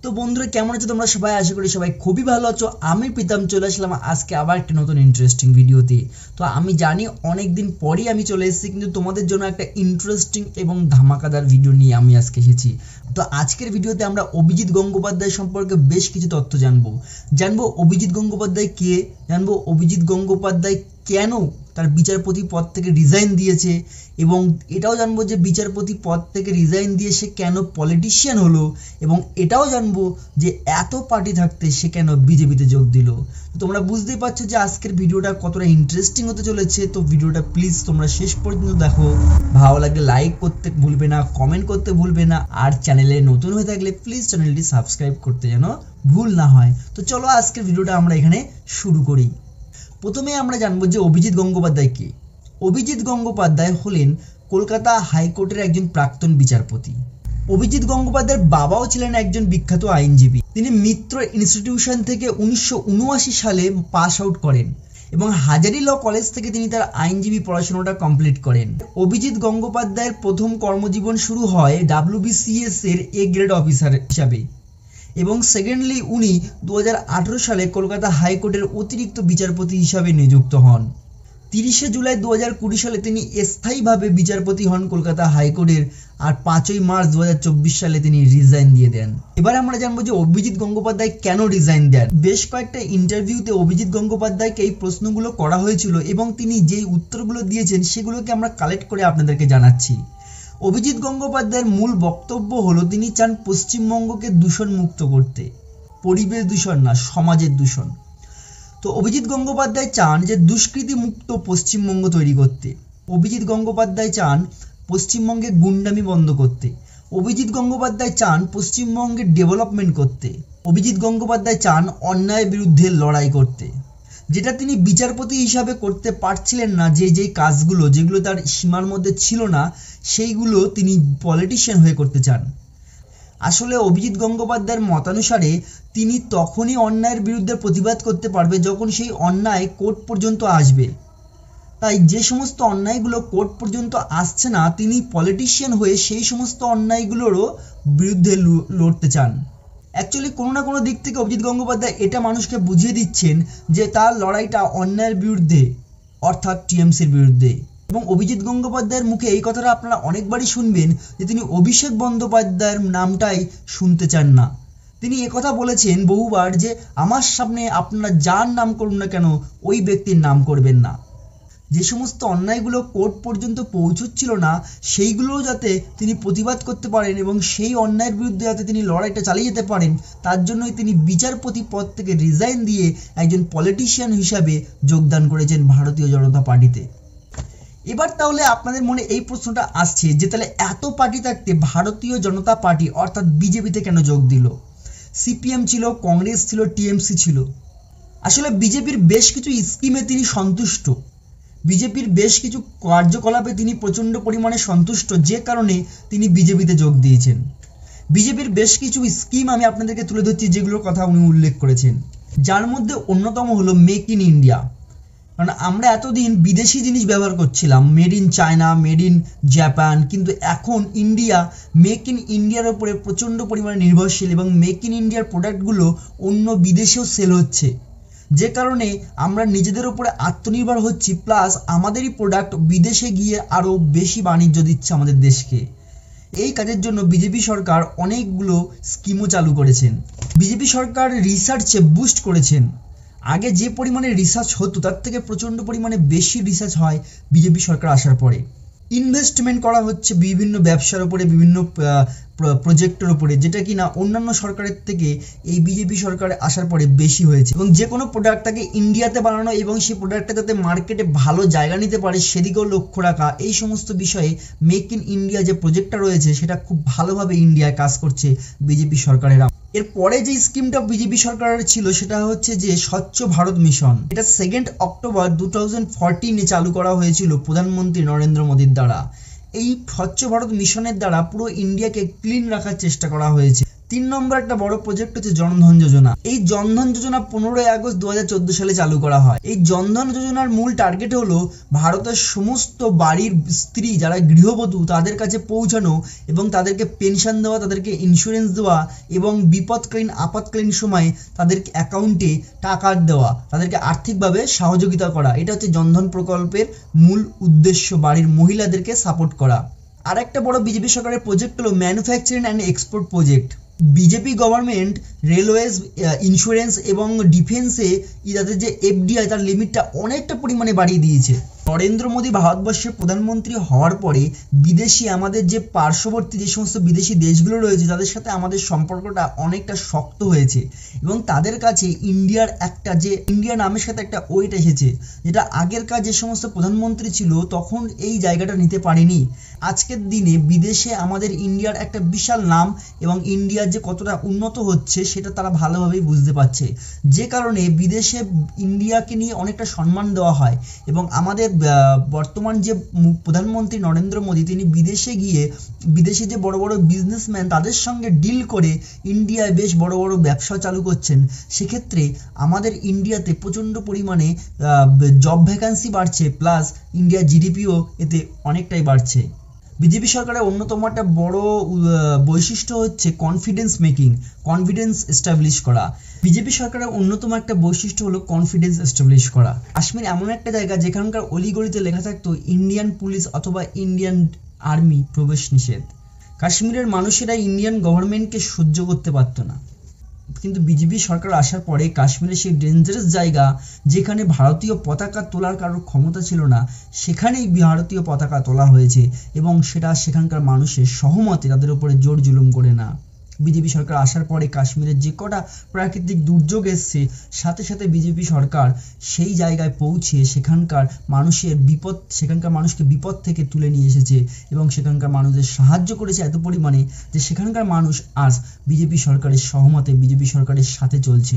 তো বন্ধুরা কেমন আছো তোমরা সবাই? আশা করি সবাই খুবই ভালো আছো। আমি প্রীতম চলে আসলাম আজকে আবার একটা নতুন ইন্টারেস্টিং ভিডিওতে। তো আমি জানি অনেক দিন পরেই আমি চলে এসেছি, কিন্তু তোমাদের জন্য একটা ইন্টারেস্টিং এবং ধামাকাদার ভিডিও নিয়ে আমি আজকে এসেছি। তো আজকের ভিডিওতে আমরা অভিজিৎ গঙ্গোপাধ্যায় সম্পর্কে বেশ কিছু তথ্য জানবো অভিজিৎ গঙ্গোপাধ্যায় কে, জানবো অভিজিৎ গঙ্গোপাধ্যায় কেন তার বিচারপতি পদ থেকে রিজাইন দিয়েছে, এবং এটাও জানবো যে বিচারপতি পদ থেকে রিজাইন দিয়ে সে কেন পলিটিশিয়ান হলো, এবং এটাও জানবো যে এত পার্টি থাকতে সে কেন বিজেপিতে যোগ দিল। তোমরা বুঝতেই পারছো যে আজকের ভিডিওটা কতটা ইন্টারেস্টিং হতে চলেছে। তো ভিডিওটা প্লিজ তোমরা শেষ পর্যন্ত দেখো। ভালো লাগলে লাইক করতে ভুলবে না, কমেন্ট করতে ভুলবে না, আর চ্যানেলে নতুন হয়ে থাকলে প্লিজ চ্যানেলটি সাবস্ক্রাইব করতে যেন ভুল না হয়। তো চলো আজকের ভিডিওটা আমরা এখানে শুরু করি। প্রথমে আমরা জানবো যে অভিজিৎ গঙ্গোপাধ্যায় কে। অভিজিৎ গঙ্গোপাধ্যায় হলেন কলকাতা হাইকোর্টের একজন প্রাক্তন বিচারপতি। অভিজিৎ গঙ্গোপাধ্যায়ের বাবাও ছিলেন একজন বিখ্যাত আইনজীবী। তিনি মিত্র ইনস্টিটিউশন থেকে 1979 সালে পাস আউট করেন এবং হাজারি ল কলেজ থেকে তিনি তার আইনজীবী পড়াশোনাটা কমপ্লিট করেন। অভিজিৎ গঙ্গোপাধ্যায়ের প্রথম কর্মজীবন শুরু হয় WBCS এর এ গ্রেড অফিসার হিসাবে, এবং সেকেন্ডলি উনি 2018 সালে কলকাতা হাইকোর্টের অতিরিক্ত বিচারপতি হিসাবে নিযুক্ত হন। 30 জুলাই 2020 সালে তিনি স্থায়ীভাবে বিচারপতি হন কলকাতা হাইকোর্টের, আর 5 মার্চ 2024 সালে তিনি রিজাইন দিয়ে দেন। এবার আমরা জানবো যে অভিজিৎ গঙ্গোপাধ্যায় কেন রিজাইন দেন। বেশ কয়েকটা ইন্টারভিউতে অভিজিৎ গঙ্গোপাধ্যায়কে এই প্রশ্নগুলো করা হয়েছিল, এবং তিনি যেই উত্তরগুলো দিয়েছেন সেগুলোকে আমরা কালেক্ট করে আপনাদেরকে জানাচ্ছি। অভিজিৎ গঙ্গোপাধ্যায়ের মূল বক্তব্য হলো তিনি চান পশ্চিমবঙ্গকে দূষণ মুক্ত করতে, পরিবেশ দূষণ না, সমাজের দূষণ। তো অভিজিৎ গঙ্গোপাধ্যায় চান যে দুষ্কৃতি মুক্ত পশ্চিমবঙ্গ তৈরি করতে। অভিজিৎ গঙ্গোপাধ্যায় চান পশ্চিমবঙ্গে গুন্ডামি বন্ধ করতে। অভিজিৎ গঙ্গোপাধ্যায় চান পশ্চিমবঙ্গের ডেভেলপমেন্ট করতে। অভিজিৎ গঙ্গোপাধ্যায় চান অন্যায়ের বিরুদ্ধে লড়াই করতে, যেটা তিনি বিচারপতি হিসাবে করতে পারছিলেন না। যেই কাজগুলো যেগুলো তার সীমার মধ্যে ছিল না, সেইগুলো তিনি পলিটিশিয়ান হয়ে করতে চান। আসলে অভিজিৎ গঙ্গোপাধ্যায়ের মতানুসারে তিনি তখনই অন্যায়ের বিরুদ্ধে প্রতিবাদ করতে পারবে যখন সেই অন্যায় কোর্ট পর্যন্ত আসবে। তাই যে সমস্ত অন্যায়গুলো কোর্ট পর্যন্ত আসছে না, তিনি পলিটিশিয়ান হয়ে সেই সমস্ত অন্যায়গুলোরও বিরুদ্ধে লড়তে চান। অ্যাকচুয়ালি কোনো না কোনো দিক থেকে অভিজিৎ গঙ্গোপাধ্যায় এটা মানুষকে বুঝিয়ে দিচ্ছেন যে তার লড়াইটা অন্যায়ের বিরুদ্ধে, অর্থাৎ টিএমসির বিরুদ্ধে। এবং অভিজিৎ গঙ্গোপাধ্যায়ের মুখে এই কথাটা আপনারা অনেকবারই শুনবেন যে তিনি অভিষেক বন্দ্যোপাধ্যায়ের নামটাই শুনতে চান না। তিনি একথা বলেছেন বহুবার যে আমার সামনে আপনারা যার নাম করুন না কেন, ওই ব্যক্তির নাম করবেন না। যে সমস্ত অন্যায়গুলো কোর্ট পর্যন্ত পৌঁছচ্ছিল না, সেইগুলোও যাতে তিনি প্রতিবাদ করতে পারেন এবং সেই অন্যায়ের বিরুদ্ধে যাতে তিনি লড়াইটা চালিয়ে যেতে পারেন, তার জন্যই তিনি বিচারপতি পদ থেকে রিজাইন দিয়ে একজন পলিটিশিয়ান হিসাবে যোগদান করেছেন ভারতীয় জনতা পার্টিতে। এবার তাহলে আপনাদের মনে এই প্রশ্নটা আসছে যে তাহলে এত পার্টি থাকতে ভারতীয় জনতা পার্টি অর্থাৎ বিজেপিতে কেন যোগ দিল? সিপিএম ছিল, কংগ্রেস ছিল, টিএমসি ছিল। আসলে বিজেপির বেশ কিছু স্কিমে তিনি সন্তুষ্ট, বিজেপির বেশ কিছু কার্যকলাপে তিনি প্রচণ্ড পরিমাণে সন্তুষ্ট, যে কারণে তিনি বিজেপিতে যোগ দিয়েছেন। বিজেপির বেশ কিছু স্কিম আমি আপনাদেরকে তুলে ধরছি যেগুলোর কথা উনি উল্লেখ করেছেন, যার মধ্যে অন্যতম হলো মেক ইন ইন্ডিয়া। কারণ আমরা এতদিন বিদেশি জিনিস ব্যবহার করছিলাম, made in China, made in Japan, কিন্তু এখন ইন্ডিয়া মেক ইন ইন্ডিয়ার ওপরে প্রচণ্ড পরিমাণে নির্ভরশীল, এবং মেক ইন ইন্ডিয়ার প্রোডাক্টগুলো অন্য বিদেশেও সেল হচ্ছে, যে কারণে আমরা নিজেদের ওপরে আত্মনির্ভর হচ্ছি, প্লাস আমাদেরই প্রোডাক্ট বিদেশে গিয়ে আরও বেশি বাণিজ্য দিচ্ছে আমাদের দেশকে। এই কাজের জন্য বিজেপি সরকার অনেকগুলো স্কিমও চালু করেছেন। বিজেপি সরকার রিসার্চে বুস্ট করেছেন। আগে যে পরিমাণে রিসার্চ হতো তার থেকে প্রচণ্ড পরিমাণে বেশি রিসার্চ হয় বিজেপি সরকার আসার পরে। ইনভেস্টমেন্ট করা হচ্ছে বিভিন্ন ব্যবসার উপরে, বিভিন্ন প্রজেক্টের উপরে, যেটা কিনা অন্যান্য সরকারের থেকে এই বিজেপি সরকার আসার পরে বেশি হয়েছে। এবং যে কোনো প্রোডাক্ট তাকে ইন্ডিয়াতে বানানো এবং সেই প্রোডাক্টটা যাতে মার্কেটে ভালো জায়গা নিতে পারে সেদিকেও লক্ষ্য রাখা, এই সমস্ত বিষয়ে মেক ইন ইন্ডিয়া যে প্রজেক্টটা রয়েছে সেটা খুব ভালোভাবে ইন্ডিয়ায় কাজ করছে বিজেপি সরকারের। এরপরে যে স্কিমটা বিজেপি সরকারের ছিল সেটা হচ্ছে যে স্বচ্ছ ভারত মিশন। এটা 2 অক্টোবর 2014 চালু করা হয়েছিল প্রধানমন্ত্রী নরেন্দ্র মোদীর দ্বারা। এই স্বচ্ছ ভারত মিশনের দ্বারা পুরো ইন্ডিয়াকে ক্লিন রাখার চেষ্টা করা হয়েছে। 3 নম্বর একটা বড় প্রজেক্ট হচ্ছে জনধন যোজনা। এই জনধন যোজনা 15 আগস্ট 2014 সালে চালু করা হয়। এই জনধন যোজনার মূল টার্গেট হলো ভারতের সমস্ত বাড়ির স্ত্রী যারা গৃহবধূ তাদের কাছে পৌঁছানো এবং তাদেরকে পেনশন দেওয়া, তাদেরকে ইন্স্যুরেন্স দেওয়া এবং বিপদকালীন আপাতকালীন সময়ে তাদের অ্যাকাউন্টে টাকা দেওয়া, তাদেরকে আর্থিকভাবে সহযোগিতা করা। এটা হচ্ছে জনধন প্রকল্পের মূল উদ্দেশ্য, বাড়ির মহিলাদেরকে সাপোর্ট করা। আর একটা বড় বিজেপি সরকারের প্রজেক্ট হলো manufacturing and export project. BJP government railways, insurance এবং ডিফেন্সে তাদের যে এফডিআই তার লিমিটটা অনেকটা পরিমাণে বাড়িয়ে দিয়েছে। নরেন্দ্র মোদী ভারতবর্ষের প্রধানমন্ত্রী হওয়ার পরে বিদেশি আমাদের যে পার্শ্ববর্তী যে সমস্ত বিদেশি দেশগুলো রয়েছে তাদের সাথে আমাদের সম্পর্কটা অনেকটা শক্ত হয়েছে এবং তাদের কাছে ইন্ডিয়ার একটা যে ইন্ডিয়া নামের সাথে একটা ওয়েট এসেছে, যেটা আগেরকার যে সমস্ত প্রধানমন্ত্রী ছিল তখন এই জায়গাটা নিতে পারেনি। আজকের দিনে বিদেশে আমাদের ইন্ডিয়ার একটা বিশাল নাম এবং ইন্ডিয়ার যে কতটা উন্নত হচ্ছে সেটা তারা ভালোভাবেই বুঝতে পারছে, যে কারণে বিদেশে ইন্ডিয়াকে নিয়ে অনেকটা সম্মান দেওয়া হয়। এবং আমাদের বর্তমান যে প্রধানমন্ত্রী নরেন্দ্র মোদী তিনি বিদেশে গিয়ে বিদেশে যে বড় বড় বিজনেসম্যান তাদের সঙ্গে ডিল করে ইন্ডিয়ায় বেশ বড় বড় ব্যবসা চালু করছেন। সেক্ষেত্রে আমাদের ইন্ডিয়াতে প্রচণ্ড পরিমাণে জব ভ্যাকান্সি বাড়ছে, প্লাস ইন্ডিয়ার জিডিপিও এতে অনেকটাই বাড়ছে। বিজেপি সরকারের অন্যতম একটা বড় বৈশিষ্ট্য হচ্ছে কনফিডেন্স মেকিং, কনফিডেন্স এস্টাবলিশ করা। বিজেপি সরকারের অন্যতম একটা বৈশিষ্ট্য হলো কনফিডেন্স এস্টাবলিশ করা। কাশ্মীর এমন একটা জায়গা যেখানকার অলিগলিতে লেখা থাকতো ইন্ডিয়ান পুলিশ অথবা ইন্ডিয়ান আর্মি প্রবেশ নিষেধ। কাশ্মীরের মানুষেরা ইন্ডিয়ান গভর্নমেন্টকে সহ্য করতে পারত না, কিন্তু বিজেপি সরকার আসার পরে কাশ্মীরের সেই ডেঞ্জারাস জায়গা যেখানে ভারতীয় পতাকা তোলার কারোর ক্ষমতা ছিল না সেখানেই ভারতীয় পতাকা তোলা হয়েছে এবং সেটা সেখানকার মানুষের সহমতে, তাদের উপরে জোর জুলুম করে না। বিজেপি সরকার আসার পরে কাশ্মীরের যে কটা প্রাকৃতিক দুর্যোগ এসছে সাথে সাথে বিজেপি সরকার সেই জায়গায় পৌঁছে সেখানকার মানুষকে বিপদ থেকে তুলে নিয়ে এসেছে এবং সেখানকার মানুষদের সাহায্য করেছে এত পরিমাণে যে সেখানকার মানুষ আজ বিজেপি সরকারের সহমতে বিজেপি সরকারের সাথে চলছে।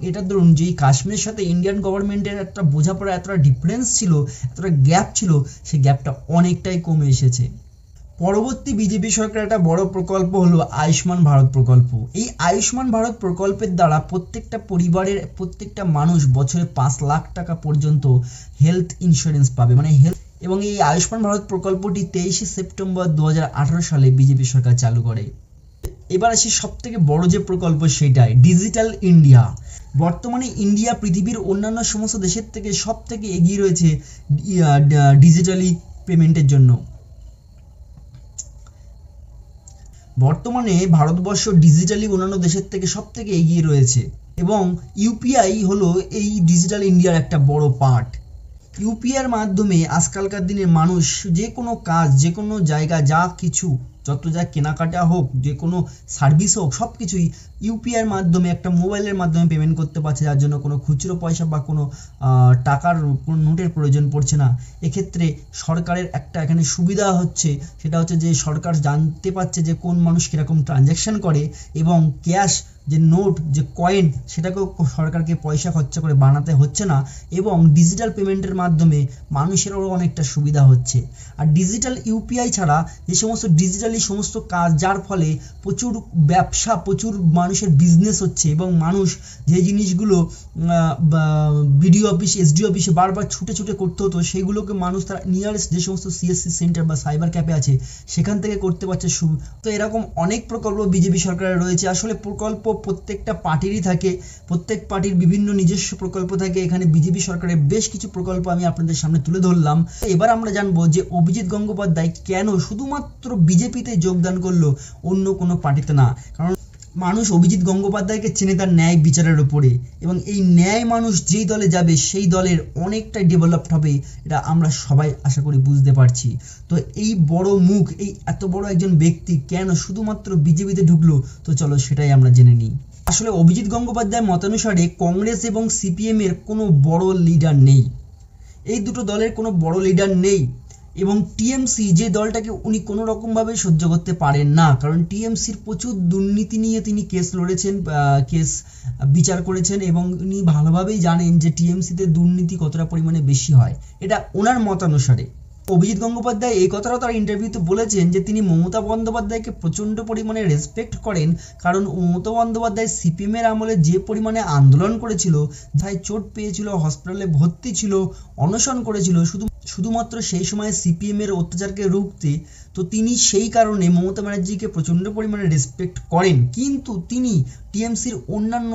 এটা ধরুন যেই কাশ্মীরের সাথে ইন্ডিয়ান গভর্নমেন্টের একটা বোঝাপড়া এতটা ডিফারেন্স ছিল, এতটা গ্যাপ ছিল, সেই গ্যাপটা অনেকটাই কমে এসেছে। পরবর্তী বিজেপি সরকারের একটা বড় প্রকল্প হলো আয়ুষ্মান ভারত প্রকল্প। এই আয়ুষ্মান ভারত প্রকল্পের দ্বারা প্রত্যেকটা পরিবারের প্রত্যেকটা মানুষ বছরে 5 লাখ টাকা পর্যন্ত হেলথ ইন্স্যুরেন্স পাবে, মানে হেলথ। এবং এই আয়ুষ্মান ভারত প্রকল্পটি 23 সেপ্টেম্বর 2018 সালে বিজেপি সরকার চালু করে। এবার আসি সব থেকে বড় যে প্রকল্প সেটাই ডিজিটাল ইন্ডিয়া। বর্তমানে ইন্ডিয়া পৃথিবীর অন্যান্য সমস্ত দেশের থেকে সব থেকে এগিয়ে রয়েছে ডিজিটালি পেমেন্টের জন্য। বর্তমানে ভারতবর্ষ ডিজিটালি অন্যান্য দেশের থেকে সব থেকে এগিয়ে রয়েছে এবং ইউপিআই হলো এই ডিজিটাল ইন্ডিয়ার একটা বড় পার্ট। ইউপিআইয়ের মাধ্যমে আজকালকার দিনে মানুষ যে কোনো কাজ, যে কোনো জায়গা, যা কিছু যত যা কেনাকাটা হোক, যে কোনো সার্ভিস হোক, সব কিছুই ইউপিআইয়ের মাধ্যমে একটা মোবাইলের মাধ্যমে পেমেন্ট করতে পারছে, যার জন্য কোনো খুচরো পয়সা বা কোনো টাকার কোনো নোটের প্রয়োজন পড়ছে না। এক্ষেত্রে সরকারের একটা এখানে সুবিধা হচ্ছে, সেটা হচ্ছে যে সরকার জানতে পারছে যে কোন মানুষ কীরকম ট্রানজ্যাকশান করে এবং ক্যাশ যে নোট যে কয়েন সেটাকেও সরকারকে পয়সা খরচা করে বানাতে হচ্ছে না এবং ডিজিটাল পেমেন্টের মাধ্যমে মানুষেরও অনেকটা সুবিধা হচ্ছে। আর ডিজিটাল ইউপিআই ছাড়া যে সমস্ত ডিজিটালি সমস্ত কাজ, যার ফলে প্রচুর ব্যবসা, প্রচুর মানুষের বিজনেস হচ্ছে এবং মানুষ যে জিনিসগুলো বিডিও অফিস, এসডি অফিসে বারবার ছুটে ছুটে করতে হতো সেগুলোকে মানুষ তার নিয়ারেস্ট যে সমস্ত সিএসসি সেন্টার বা সাইবার ক্যাফে আছে সেখান থেকে করতে পারছে। তো এরকম অনেক প্রকল্প বিজেপি সরকারের রয়েছে। আসলে প্রকল্প প্রত্যেকটা পার্টিরই থাকে, প্রত্যেক পার্টির বিভিন্ন নিজস্ব প্রকল্প থাকে। এখানে বিজেপি সরকারের বেশ কিছু প্রকল্প আমি আপনাদের সামনে তুলে ধরলাম। এবার আমরা জানবো যে অভিজিৎ গঙ্গোপাধ্যায় কেন শুধুমাত্র বিজেপিতে যোগদান করলো, অন্য কোনো পার্টিতে না। কারণ মানুষ অভিজিৎ গঙ্গোপাধ্যায়কে চেনে তার ন্যায় বিচারের উপরে এবং এই ন্যায় মানুষ যেই দলে যাবে সেই দলের অনেকটাই ডেভেলপড হবে, এটা আমরা সবাই আশা করি বুঝতে পারছি। তো এই বড় মুখ, এই এত বড় একজন ব্যক্তি কেন শুধুমাত্র বিজেপিতে ঢুকলো, তো চলো সেটাই আমরা জেনে নিই। আসলে অভিজিৎ গঙ্গোপাধ্যায় মতানুসারে কংগ্রেস এবং সিপিএম এর কোনো বড় লিডার নেই, এই দুটো দলের কোনো বড় লিডার নেই এবং টিএমসি যে দলটাকে উনি কোনো রকমভাবে সহ্য করতে পারেন না, কারণ টিএমসির প্রচুর দুর্নীতি নিয়ে তিনি কেস লড়েছেন, কেস বিচার করেছেন এবং উনি ভালোভাবেই জানেন যে টিএমসিতে দুর্নীতি কতটা পরিমাণে বেশি হয়, এটা ওনার মতানুসারে। অভিজিৎ গঙ্গোপাধ্যায় এই কথাটাও তার ইন্টারভিউতে বলেছেন যে তিনি মমতা বন্দ্যোপাধ্যায়কে প্রচণ্ড পরিমাণে রেসপেক্ট করেন, কারণ মমতা বন্দ্যোপাধ্যায় সিপিএমের আমলে যে পরিমাণে আন্দোলন করেছিল, তাই চোট পেয়েছিল, হসপিটালে ভর্তি ছিল, অনশন করেছিল শুধুমাত্র সেই সময় সিপিএমের অত্যাচারকে রুখতে। তো তিনি সেই কারণে মমতা ব্যানার্জিকে প্রচণ্ড পরিমাণে রেসপেক্ট করেন, কিন্তু তিনি টিএমসির অন্যান্য